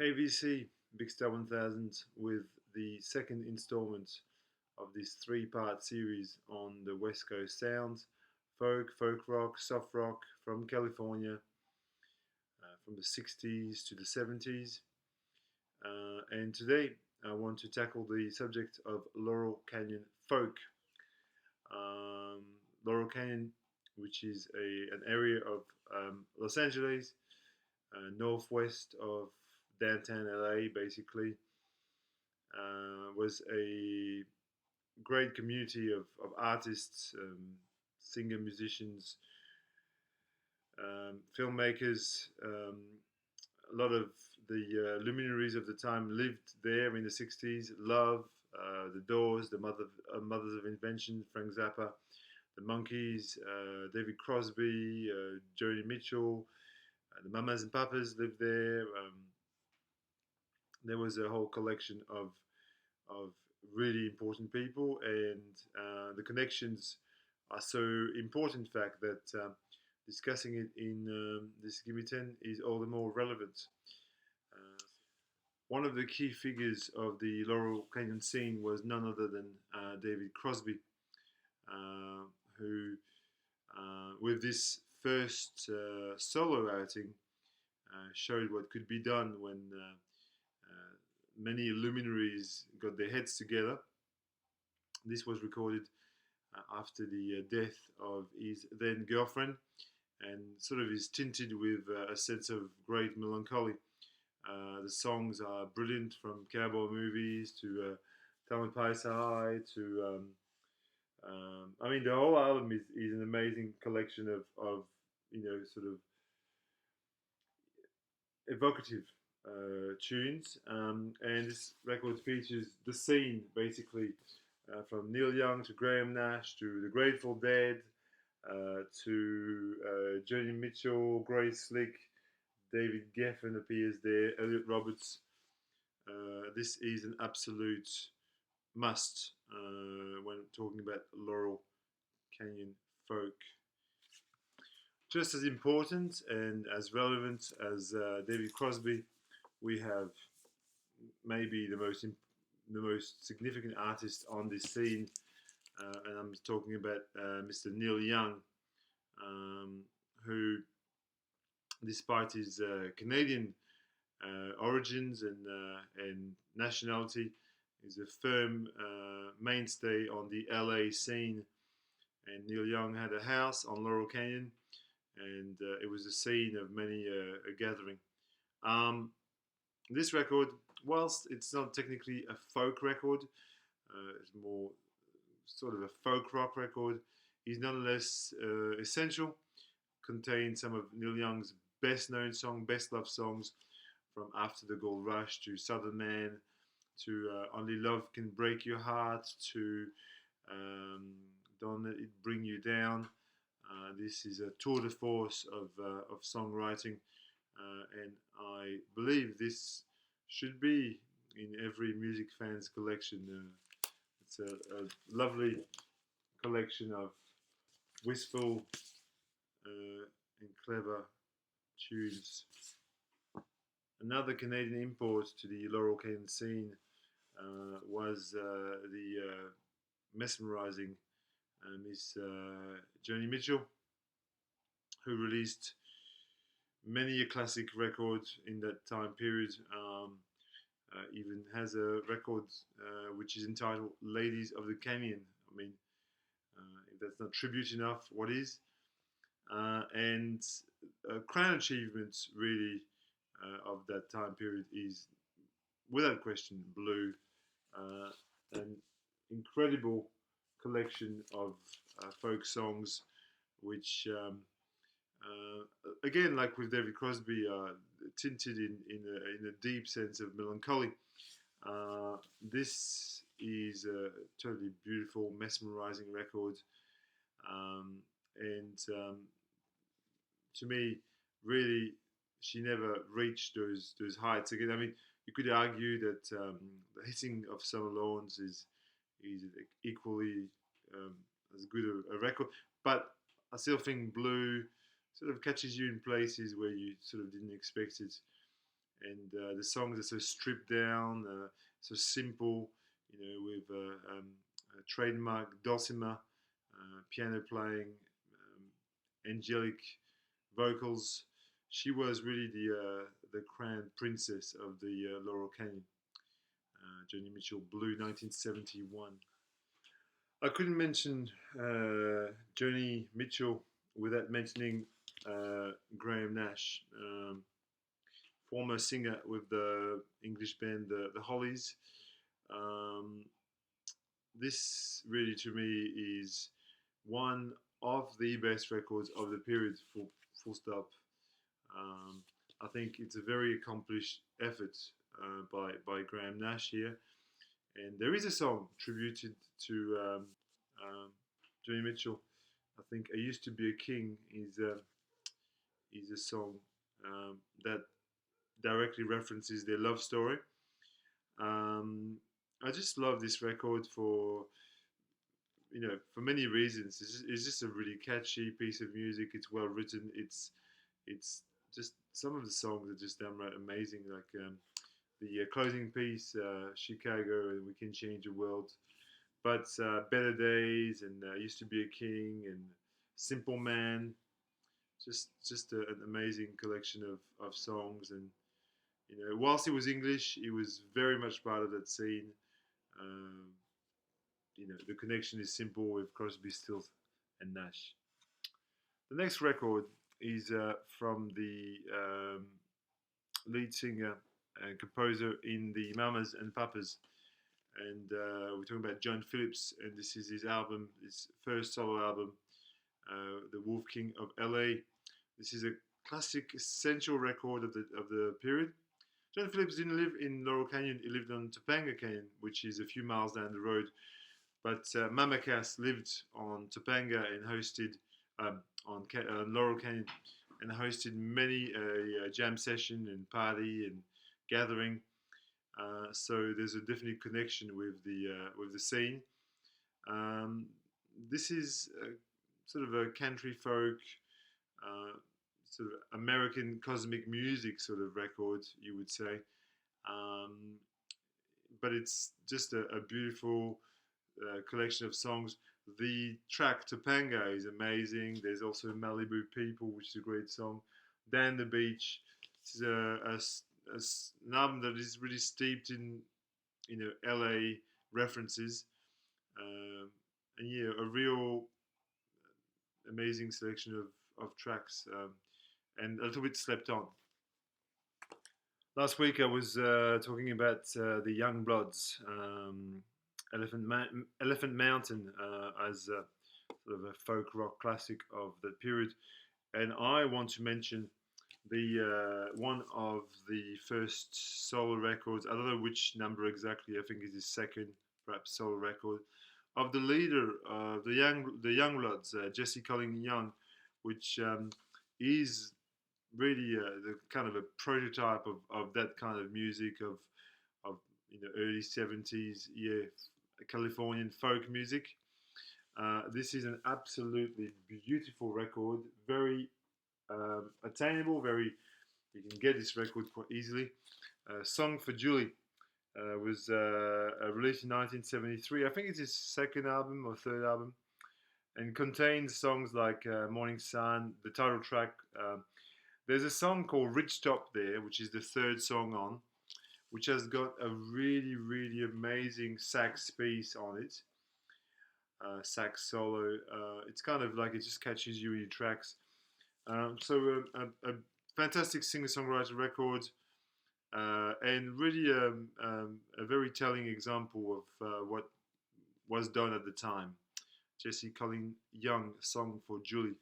Hey VC, Big Star 1000 with the second installment of this three-part series on the West Coast sounds folk rock, soft rock from California, from the 60s to the 70s. And today I want to tackle the subject of Laurel Canyon folk. Um, Laurel Canyon, which is an area of Los Angeles, northwest of downtown LA, basically, was a great community of artists, singer, musicians, filmmakers. A lot of the luminaries of the time lived there in the 60s. Love, The Doors, the Mothers of Invention, Frank Zappa, the Monkees, David Crosby, Joni Mitchell, the Mamas and Papas lived there. There was a whole collection of really important people, and the connections are so important. Fact that discussing it in this Gimme 10 is all the more relevant. Uh, One of the key figures of the Laurel Canyon scene was none other than David Crosby, uh, who, with this first solo outing, showed what could be done when many luminaries got their heads together. This was recorded after the death of his then girlfriend, and sort of is tinted with a sense of great melancholy. The songs are brilliant, from cowboy movies to Tamalpais High to I mean, the whole album is an amazing collection of sort of evocative tunes, and this record features the scene basically, from Neil Young to Graham Nash to the Grateful Dead, to Joni Mitchell, Grace Slick, David Geffen appears there, Elliot Roberts. This is an absolute must when talking about Laurel Canyon folk. Just as important and as relevant as David Crosby, we have maybe the most significant artist on this scene, and I'm talking about Mr. Neil Young, um, who, despite his Canadian origins and nationality, is a firm mainstay on the LA scene. And Neil Young had a house on Laurel Canyon, and it was the scene of many a gathering. Um, this record, whilst it's not technically a folk record, it's more sort of a folk rock record, is nonetheless essential. Contains some of Neil Young's best known songs, best loved songs, from After the Gold Rush to Southern Man to Only Love Can Break Your Heart to um, Don't Let It Bring You Down. This is a tour de force of songwriting, and I believe this should be in every music fan's collection. It's a lovely collection of wistful and clever tunes. Another Canadian import to the Laurel Canyon scene was the mesmerizing Miss Joni Mitchell, who released many a classic record in that time period. Even has a record which is entitled "Ladies of the Canyon." I mean, if that's not tribute enough, what is? And crown achievement, really, of that time period is, without question, Blue, an incredible collection of folk songs, which, again, like with David Crosby, tinted in a deep sense of melancholy. This is a totally beautiful, mesmerizing record, um, and to me, really, she never reached those heights again. I mean, you could argue that the hitting of Summer Lawns is equally um, as good a record, but I still think Blue sort of catches you in places where you sort of didn't expect it, and the songs are so stripped down, so simple, with a trademark dulcimer, piano playing, angelic vocals. She was really the crown princess of the Laurel Canyon. Joni Mitchell, Blue, 1971. I couldn't mention Joni Mitchell without mentioning Graham Nash, former singer with the English band the Hollies. Um, this really, to me, is one of the best records of the period. Full stop. Um, I think it's a very accomplished effort by Graham Nash here, and there is a song tributed to um, Joni Mitchell. I think "I Used to Be a King" is a song that directly references their love story. Um, I just love this record for many reasons. It's just a really catchy piece of music. It's well written. It's just some of the songs are just downright amazing. Like the closing piece, Chicago, and We Can Change the World. But Better Days and Used to Be a King and Simple Man. Just an amazing collection of songs. And whilst it was English, it was very much part of that scene. Um, the connection is simple with Crosby, Stills, and Nash. The next record is from the lead singer and composer in the Mamas and Papas, and we're talking about John Phillips, and this is his album, his first solo album, The Wolf King of LA. This is a classic, essential record of the period. John Phillips didn't live in Laurel Canyon; he lived on Topanga Canyon, which is a few miles down the road. But Mama Cass lived on Topanga and hosted on Laurel Canyon and hosted many jam session and party and gathering. So there's a definite connection with the scene. Um, this is sort of a country folk, uh, sort of American cosmic music sort of record, you would say. Um, but it's just a beautiful collection of songs. The track Topanga is amazing. There's also Malibu People, which is a great song. Down the Beach. This is an album that is really steeped in LA references. And yeah, a real amazing selection of tracks, and a little bit slept on. Last week I was talking about the Young Bloods, Elephant Mountain, as sort of a folk rock classic of the period, and I want to mention the one of the first solo records. I don't know which number exactly. I think it's his second, perhaps, solo record of the leader of the Young Bloods, Jesse Cullen Young, which is really the kind of a prototype of that kind of music of early 70s, yeah, Californian folk music. This is an absolutely beautiful record, very attainable, very you can get this record quite easily. Song for Julie was released in 1973. I think it's his second album or third album, and contains songs like Morning Sun, the title track. There's a song called Rich Top there, which is the third song on, which has got a really, really amazing sax piece on it. Sax solo. It's kind of like it just catches you in your tracks. So a fantastic singer-songwriter record, and really a very telling example of what was done at the time. Jesse Cullen Young, Song for Julie.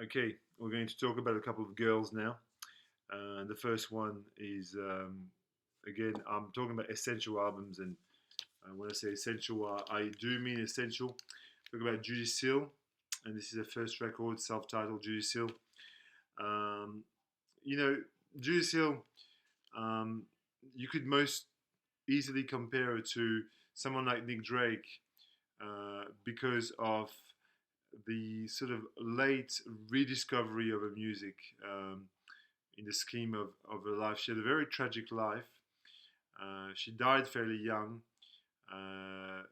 Okay, we're going to talk about a couple of girls now. The first one is, again, I'm talking about essential albums, and when I say essential, I do mean essential. Talk about Judy Seal, and this is her first record, self-titled Judy Seal. Um, Judy Seal, you could most easily compare her to someone like Nick Drake because of the sort of late rediscovery of her music. in the scheme of her life. She had a very tragic life. She died fairly young. A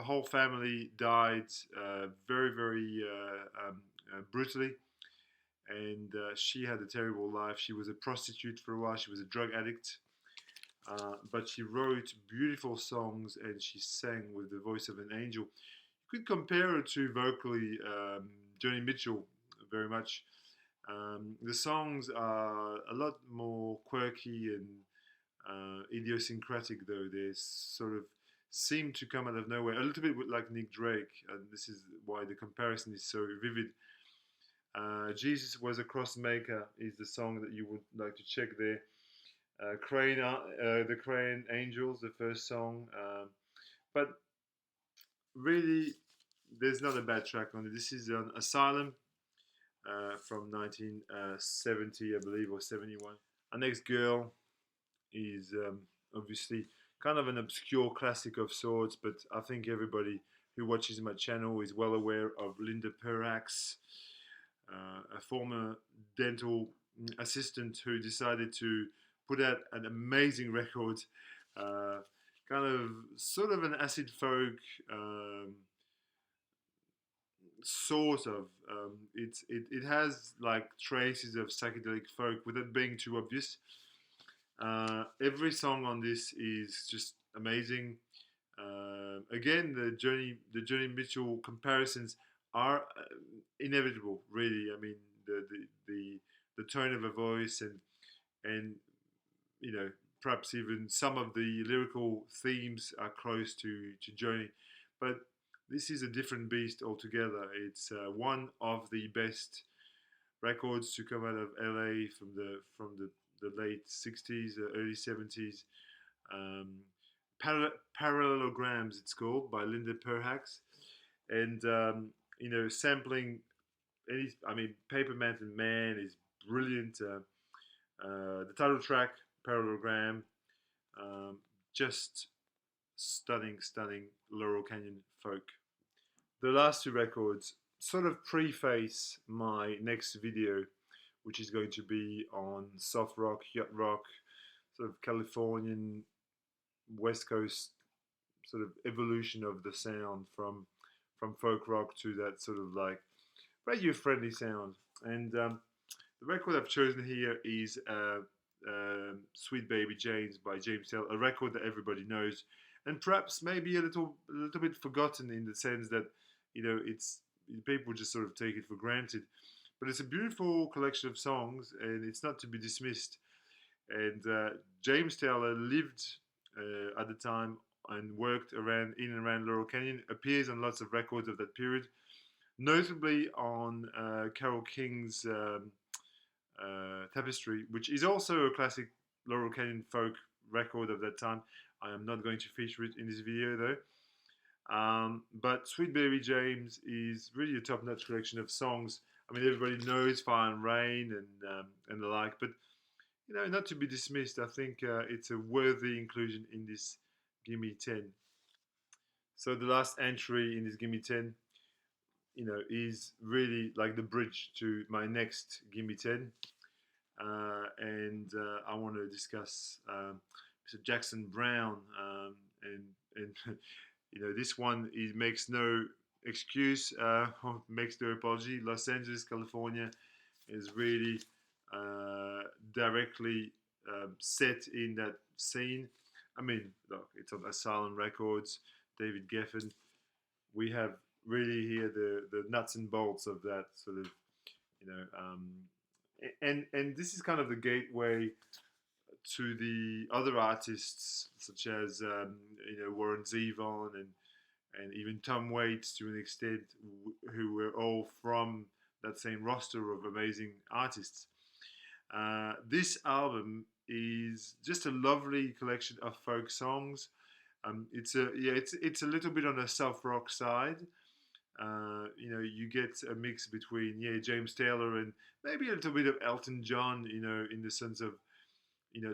whole family died very brutally, and she had a terrible life. She was a prostitute for a while. She was a drug addict, but she wrote beautiful songs and she sang with the voice of an angel. You could compare her to vocally Joni Mitchell very much. The songs are a lot more quirky and idiosyncratic, though. They sort of seem to come out of nowhere, a little bit like Nick Drake, and this is why the comparison is so vivid. Jesus Was a Crossmaker is the song that you would like to check there. The Crane Angels, the first song. But really, there's not a bad track on it. This is on Asylum from 1970, I believe, or 71. Our next girl is obviously kind of an obscure classic of sorts, but I think everybody who watches my channel is well aware of Linda Perhacs, a former dental assistant who decided to put out an amazing record, kind of sort of an acid folk, sort of. It has like traces of psychedelic folk without being too obvious. Every song on this is just amazing. Again, the Joni Mitchell comparisons are inevitable. Really, I mean the tone of her voice and you know perhaps even some of the lyrical themes are close to Joni, but this is a different beast altogether. It's one of the best records to come out of LA from the late 60s, early 70s. Um, Parallelograms, it's called, by Linda Perhacs. And, sampling I mean, Paper Mountain Man is brilliant. The title track, Parallelogram, um, just stunning Laurel Canyon folk. The last two records sort of preface my next video, which is going to be on soft rock, yacht rock, sort of Californian West Coast sort of evolution of the sound from folk rock to that sort of like radio friendly sound. And the record I've chosen here is Sweet Baby James by James Taylor, a record that everybody knows, and perhaps maybe a little bit forgotten in the sense that it's people just sort of take it for granted. But it's a beautiful collection of songs, and it's not to be dismissed. And James Taylor lived at the time and worked in and around Laurel Canyon. Appears on lots of records of that period, notably on Carole King's Tapestry, which is also a classic Laurel Canyon folk record of that time. I am not going to feature it in this video though. But Sweet Baby James is really a top-notch collection of songs. I mean, everybody knows Fire and Rain and the like, but not to be dismissed. I think it's a worthy inclusion in this Gimme 10. So the last entry in this Gimme 10, is really like the bridge to my next Gimme 10. And I want to discuss Mr. Jackson Browne, and this one makes no excuse, makes no apology. Los Angeles, California, is really directly set in that scene. I mean, look, it's on Asylum Records, David Geffen. We have really here the nuts and bolts of that sort of, and this is kind of the gateway to the other artists such as Warren Zevon and even Tom Waits to an extent, who were all from that same roster of amazing artists. This album is just a lovely collection of folk songs. It's a little bit on the soft rock side. You get a mix between James Taylor and maybe a little bit of Elton John, in the sense of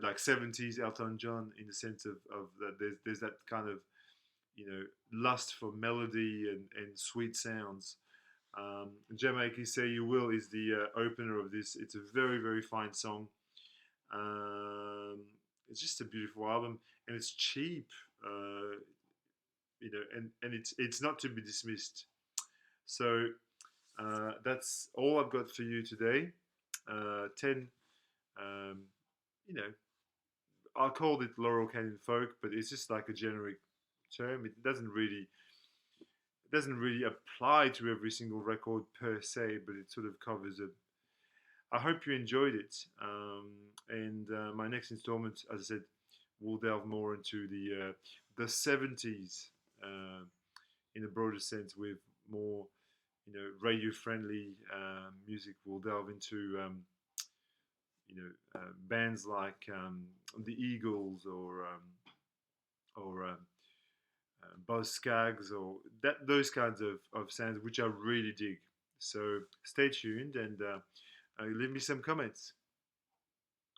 like 70s Elton John, in the sense of that there's that kind of lust for melody and sweet sounds. Jamaica Say You Will is the opener of this. It's a very, very fine song. Um, it's just a beautiful album, and it's cheap, and it's not to be dismissed. So that's all I've got for you today. 10, um, you know, I called it Laurel Canyon folk, but it's just like a generic term. It doesn't really apply to every single record per se, but it sort of covers a. I hope you enjoyed it. And my next installment, as I said, will delve more into the 70s in a broader sense, with more radio friendly music. We'll delve into bands like the Eagles or Buzz Skaggs or those kinds of sounds, which I really dig. So stay tuned and leave me some comments.